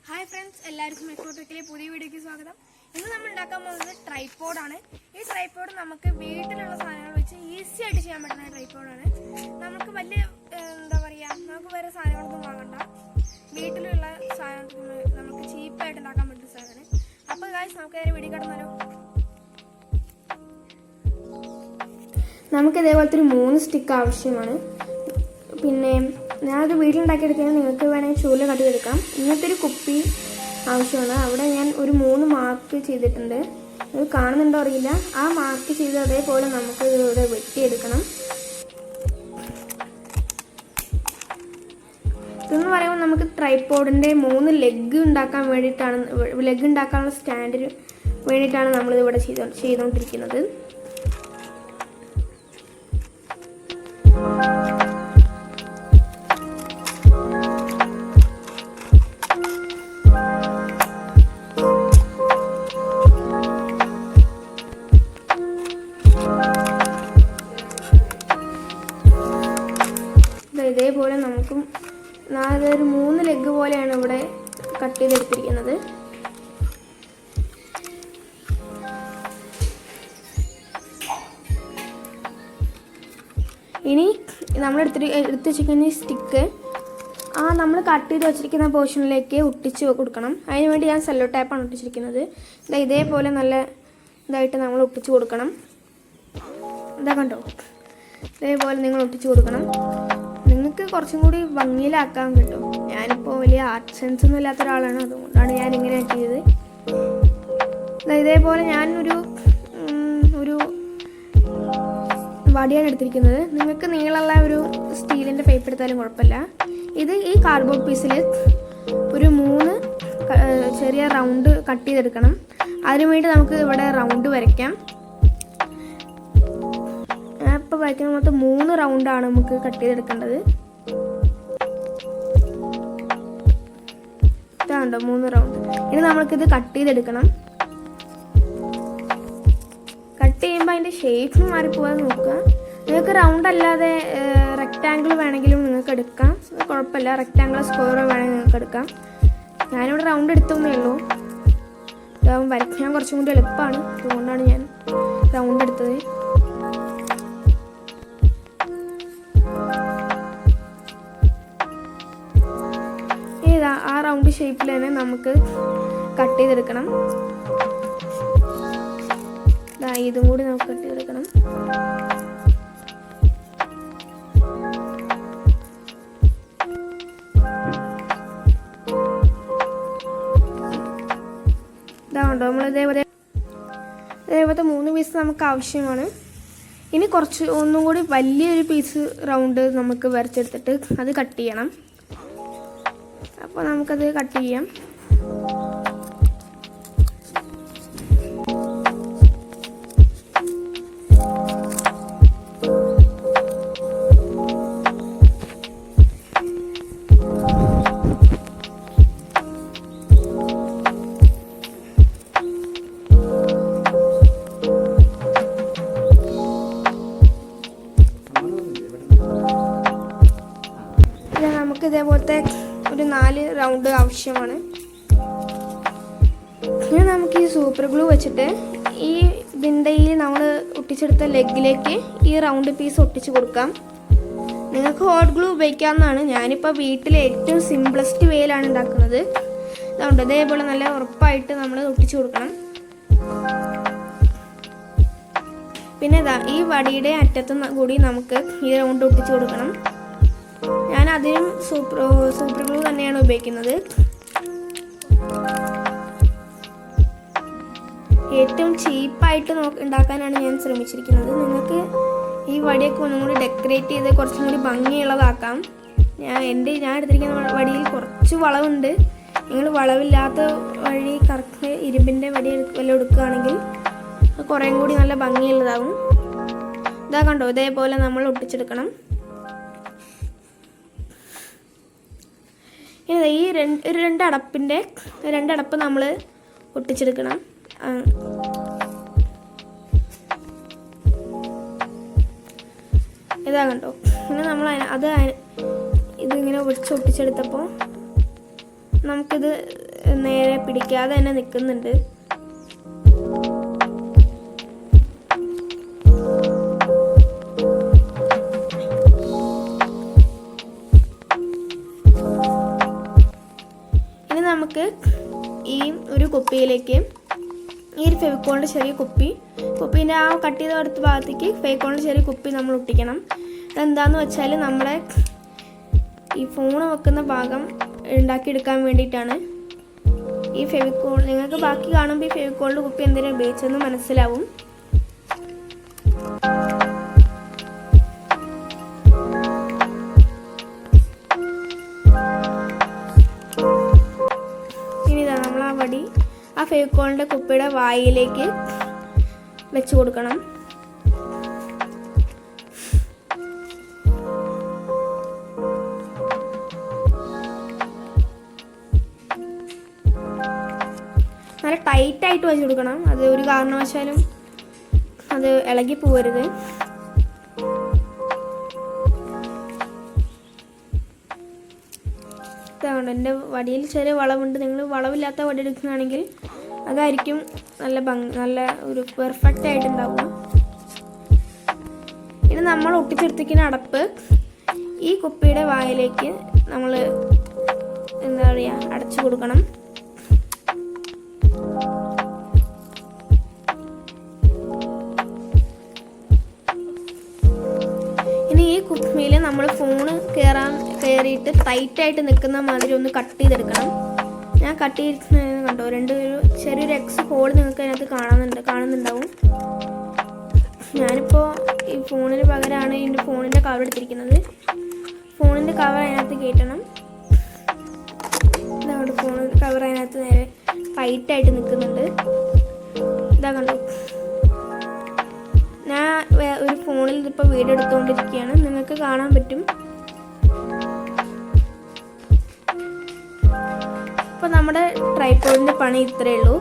Hi friends, എല്ലാവർക്കും മെക്കോട്രിക്കിലെ പുതിയ വീഡിയോയ്ക്ക് സ്വാഗതം. ഇന്ന് നമ്മൾ ഉണ്ടാക്കാൻ പോകുന്നത് ട്രൈപോഡാണ്. ഈ ട്രൈപോഡ് നമുക്ക് വീട്ടിലുള്ള സാധനങ്ങൾ വെച്ച് ഈസി ആയിട്ട് ചെയ്യാൻ പറ്റുന്ന ട്രൈപോഡാണ്. നമുക്ക് വലിയ നമുക്ക് വേറെ സാധനങ്ങളൊന്നും വാങ്ങണ്ട. വീട്ടിലുള്ള സാധനങ്ങൾ നമുക്ക് ചീപ്പായിട്ട് ഉണ്ടാക്കാൻ പറ്റുന്ന സാധനം. അപ്പോൾ ഗായ്സ്, നമുക്ക് അതിന് വീഡിയോ കിടന്നാലോ. നമുക്ക് ഇതേപോലത്തെ ഒരു 3 സ്റ്റിക്ക് ആവശ്യമാണ്. പിന്നെ ഞാനത് വീട്ടിലുണ്ടാക്കിയെടുക്കുകയാണ്. നിങ്ങൾക്ക് വേണമെങ്കിൽ ചൂല് കട്ടിയെടുക്കാം. ഇങ്ങനത്തെ ഒരു കുപ്പി ആവശ്യമാണ്. അവിടെ ഞാൻ ഒരു 3 മാർക്ക് ചെയ്തിട്ടുണ്ട്. അത് കാണുന്നുണ്ടോ അറിയില്ല. ആ മാർക്ക് ചെയ്ത് അതേപോലെ നമുക്ക് ഇവിടെ വെട്ടിയെടുക്കണം. ഇതെന്ന് പറയുമ്പോൾ നമുക്ക് ട്രൈപോഡിൻ്റെ 3 ലെഗ് ഉണ്ടാക്കാൻ വേണ്ടിയിട്ടാണ്, ലെഗ് ഉണ്ടാക്കാനുള്ള സ്റ്റാൻഡിന് വേണ്ടിയിട്ടാണ് നമ്മളിതിവിടെ ചെയ്തുകൊണ്ടിരിക്കുന്നത്. ഇതേപോലെ നമുക്കും ഒരു 3 ലെഗ് പോലെയാണ് ഇവിടെ കട്ട് ചെയ്തെടുത്തിരിക്കുന്നത്. ഇനി നമ്മൾ എടുത്ത് വെച്ചിരിക്കുന്ന സ്റ്റിക്ക് നമ്മൾ കട്ട് ചെയ്ത് വെച്ചിരിക്കുന്ന പോർഷനിലേക്ക് ഒട്ടിച്ച് കൊടുക്കണം. അതിന് വേണ്ടി ഞാൻ സെല്ലോ ടേപ്പാണ് ഒട്ടിച്ചിരിക്കുന്നത്. ഇതേപോലെ നല്ല ഇതായിട്ട് നമ്മൾ ഒട്ടിച്ച് കൊടുക്കണം. ഇതാ കണ്ടോ, ഇതേപോലെ നിങ്ങൾ ഒട്ടിച്ച് കൊടുക്കണം. നിങ്ങൾക്ക് കുറച്ചും കൂടി ഭംഗിയിലാക്കാൻ കിട്ടും. ഞാനിപ്പോൾ വലിയ ആർട്ട് സെൻസ് ഒന്നും ഇല്ലാത്ത ഒരാളാണ്, അതുകൊണ്ടാണ് ഞാൻ ഇങ്ങനെ ആക്കിയത്. ഇതേപോലെ ഞാൻ ഒരു വടിയാണ് എടുത്തിരിക്കുന്നത്. നിങ്ങൾക്ക് നീളമുള്ള ഒരു സ്റ്റീലിൻ്റെ പൈപ്പ് എടുത്താലും കുഴപ്പമില്ല. ഈ കാർഡ്ബോർഡ് പീസിൽ ഒരു 3 ചെറിയ റൗണ്ട് കട്ട് ചെയ്തെടുക്കണം. അതിനുവേണ്ടി നമുക്ക് ഇവിടെ റൗണ്ട് വരയ്ക്കാം. ഇപ്പോൾ വരയ്ക്കുന്ന മൊത്തം 3 റൗണ്ടാണ് നമുക്ക് കട്ട് ചെയ്തെടുക്കേണ്ടത്. ഇതാണ്ടോ 3 റൗണ്ട്. ഇനി നമുക്കിത് കട്ട് ചെയ്തെടുക്കണം. കട്ട് ചെയ്യുമ്പോൾ അതിൻ്റെ ഷേപ്പ് മാറിപ്പോകാൻ നോക്കുക. നിങ്ങൾക്ക് റൗണ്ട് അല്ലാതെ റെക്റ്റാങ്കിൾ വേണമെങ്കിലും നിങ്ങൾക്ക് എടുക്കാം, കുഴപ്പമില്ല. റെക്റ്റാങ്കിൾ സ്ക്വയർ വേണമെങ്കിൽ നിങ്ങൾക്ക് എടുക്കാം. ഞാനിവിടെ റൗണ്ട് എടുത്തേ ഉള്ളൂ. ഇതാകുമ്പോൾ വരയ്ക്കാൻ കുറച്ചും കൂടി എളുപ്പമാണ്, അതുകൊണ്ടാണ് ഞാൻ റൗണ്ട് എടുത്തത്. ആ റൗണ്ട് ഷേപ്പിൽ തന്നെ നമുക്ക് കട്ട് ചെയ്തെടുക്കണം. ഇതും കൂടി നമുക്ക് കട്ട് ചെയ്തെടുക്കണം. ഇതാണ്ടോ, നമ്മൾ ഇതേപോലത്തെ 3 പീസ് നമുക്ക് ആവശ്യമാണ്. ഇനി ഒന്നും കൂടി വലിയൊരു പീസ് റൗണ്ട് നമുക്ക് വരച്ചെടുത്തിട്ട് അത് കട്ട് ചെയ്യണം. അപ്പോൾ നമുക്കത് കട്ട് ചെയ്യാം. നമുക്ക് ഇതേപോലത്തെ ഒരു 4 റൗണ്ട് ആവശ്യമാണ്. ഇനി നമുക്ക് ഈ സൂപ്പർ ഗ്ലൂ വെച്ചിട്ട് ഇതിൻ്റെ നമ്മൾ ഒട്ടിച്ചെടുത്ത ലെഗിലേക്ക് ഈ റൗണ്ട് പീസ് ഒട്ടിച്ച് കൊടുക്കാം. നിങ്ങൾക്ക് ഹോട്ട് ഗ്ലൂ ഉപയോഗിക്കാവുന്നതാണ്. ഞാനിപ്പോൾ വീട്ടിലെ ഏറ്റവും സിംപ്ലസ്റ്റ് വേയിലാണ് ഉണ്ടാക്കുന്നത്. അതുകൊണ്ട് ഇതേപോലെ നല്ല ഉറപ്പായിട്ട് നമ്മൾ ഒട്ടിച്ച് കൊടുക്കണം. പിന്നെ ഈ വടിയുടെ അറ്റത്തും കൂടി നമുക്ക് ഈ റൗണ്ട് ഒട്ടിച്ച് കൊടുക്കണം. ഞാൻ അതിനും സൂപ്പർ ഗ്ലൂ തന്നെയാണ് ഉപയോഗിക്കുന്നത്. ഏറ്റവും ചീപ്പായിട്ട് ഉണ്ടാക്കാനാണ് ഞാൻ ശ്രമിച്ചിരിക്കുന്നത്. നിങ്ങൾക്ക് ഈ വടിയൊക്കെ ഒന്നും കൂടി ഡെക്കറേറ്റ് ചെയ്ത് കുറച്ചും കൂടി ഭംഗിയുള്ളതാക്കാം. ഞാൻ എടുത്തിരിക്കുന്ന വടിയിൽ കുറച്ച് വളവുണ്ട്. നിങ്ങൾ വളവില്ലാത്ത വടി കറക്റ്റ് ഇരുമ്പിൻ്റെ വടി വല്ലതും എടുക്കുകയാണെങ്കിൽ കുറേയും കൂടി നല്ല ഭംഗിയുള്ളതാകും. ഇതാ കണ്ടോ, ഇതേപോലെ നമ്മൾ ഒട്ടിച്ചെടുക്കണം. ഇനി ഈ 2 അടപ്പ് നമ്മൾ ഒട്ടിച്ചെടുക്കണം. ഇതാ കണ്ടോ, ഇങ്ങനെ നമ്മൾ ഇതിങ്ങനെ ഒട്ടിച്ചെടുത്തപ്പോൾ നമുക്കിത് നേരെ പിടിക്കാതെ തന്നെ നിൽക്കുന്നുണ്ട്. ഇനി നമുക്ക് ഈ ഒരു കുപ്പിയിലേക്ക് ഈ ഒരു ഫെവിക്കോളിൻ്റെ ചെറിയ കുപ്പീൻ്റെ ആ കട്ട് ചെയ്ത അടുത്ത ഭാഗത്തേക്ക് ഫെവിക്കോളിൻ്റെ ചെറിയ കുപ്പി നമ്മൾ ഒട്ടിക്കണം. അതെന്താണെന്ന് വെച്ചാൽ നമ്മളെ ഈ ഫോൺ വെക്കുന്ന ഭാഗം ഉണ്ടാക്കിയെടുക്കാൻ വേണ്ടിയിട്ടാണ്. ഈ ഫെവിക്കോൾ നിങ്ങൾക്ക് ബാക്കി കാണുമ്പോൾ ഈ ഫെവിക്കോളിൻ്റെ കുപ്പി എന്തിനാണ് ഉപയോഗിച്ചതെന്ന് മനസ്സിലാവും. ഇനി ഇതാ നമ്മൾ ആ വടി ആ ഫെവിക്കോളിൻ്റെ കുപ്പിയുടെ വായിലേക്ക് വെച്ച് കൊടുക്കണം. നല്ല ടൈറ്റായിട്ട് വെച്ച് കൊടുക്കണം. അത് ഒരു കാരണവശാലും അത് ഇളകി പോകരുത്. ഇതാണ് എൻ്റെ വടിയിൽ ചെറിയ വളവുണ്ട്. നിങ്ങൾ വളവില്ലാത്ത വടി എടുക്കുകയാണെങ്കിൽ അതായിരിക്കും നല്ല ഒരു പെർഫെക്റ്റ് ആയിട്ടുണ്ടാവുക. ഇനി നമ്മൾ ഒട്ടിച്ചെടുത്തിരിക്കുന്ന അടപ്പ് ഈ കുപ്പിയുടെ വായിലേക്ക് നമ്മൾ എന്താ പറയുക അടച്ചു കൊടുക്കണം. ഇനി ഈ കുപ്പിയിൽ നമ്മൾ ഫോണ് കയറിയിട്ട് ടൈറ്റായിട്ട് നിൽക്കുന്ന മാതിരി ഒന്ന് കട്ട് ചെയ്തെടുക്കണം. ഞാൻ കട്ട് ചെയ്തിരിക്കുന്നത് കണ്ടോ, ചെറിയൊരു എക്സ് ഹോൾ നിങ്ങൾക്ക് അതിനകത്ത് കാണുന്നുണ്ടാവും. ഞാനിപ്പോൾ ഈ ഫോണിന് പകരമാണ് എൻ്റെ ഫോണിൻ്റെ കവർ എടുത്തിരിക്കുന്നത്. ഫോണിൻ്റെ കവർ അതിനകത്ത് കയറ്റണം. ഇതവിടെ ഫോണിൻ്റെ കവർ അതിനകത്ത് നേരെ ടൈറ്റായിട്ട് നിൽക്കുന്നുണ്ട്. ഇതാ കണ്ടോ, ഞാൻ ഒരു ഫോണിൽ ഇപ്പോൾ വീഡിയോ എടുത്തുകൊണ്ടിരിക്കുകയാണ്. നിങ്ങൾക്ക് കാണാൻ പറ്റും. അപ്പോൾ നമ്മുടെ ട്രൈപോഡിൻ്റെ പണി ഇത്രയേ ഉള്ളൂ.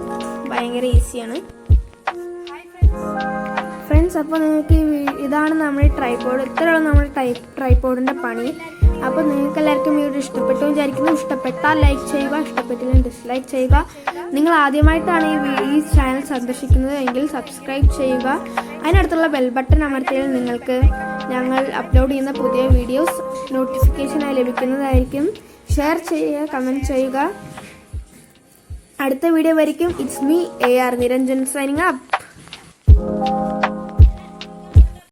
ഭയങ്കര ഈസിയാണ് ഫ്രണ്ട്സ്. അപ്പോൾ നിങ്ങൾക്ക് ഇതാണ് നമ്മുടെ ട്രൈപോഡ്. ഇത്രയുള്ള നമ്മുടെ ട്രൈപോഡിൻ്റെ പണി. അപ്പോൾ നിങ്ങൾക്ക് എല്ലാവർക്കും വീഡിയോ ഇഷ്ടപ്പെട്ടു വിചാരിക്കുന്നു. ഇഷ്ടപ്പെട്ടാൽ ലൈക്ക് ചെയ്യുക, ഇഷ്ടപ്പെട്ടില്ലെങ്കിൽ ഡിസ്ലൈക്ക് ചെയ്യുക. നിങ്ങൾ ആദ്യമായിട്ടാണ് ഈ ചാനൽ സന്ദർശിക്കുന്നത് എങ്കിൽ സബ്സ്ക്രൈബ് ചെയ്യുക. അതിനടുത്തുള്ള ബെൽ ബട്ടൺ അമർത്തിയാൽ നിങ്ങൾക്ക് ഞങ്ങൾ അപ്ലോഡ് ചെയ്യുന്ന പുതിയ വീഡിയോസ് നോട്ടിഫിക്കേഷനായി ലഭിക്കുന്നതായിരിക്കും. ഷെയർ ചെയ്യുക, കമൻറ്റ് ചെയ്യുക. അടുത്ത വീഡിയോ വരയ്ക്കും. It's me AR Niranjan signing up.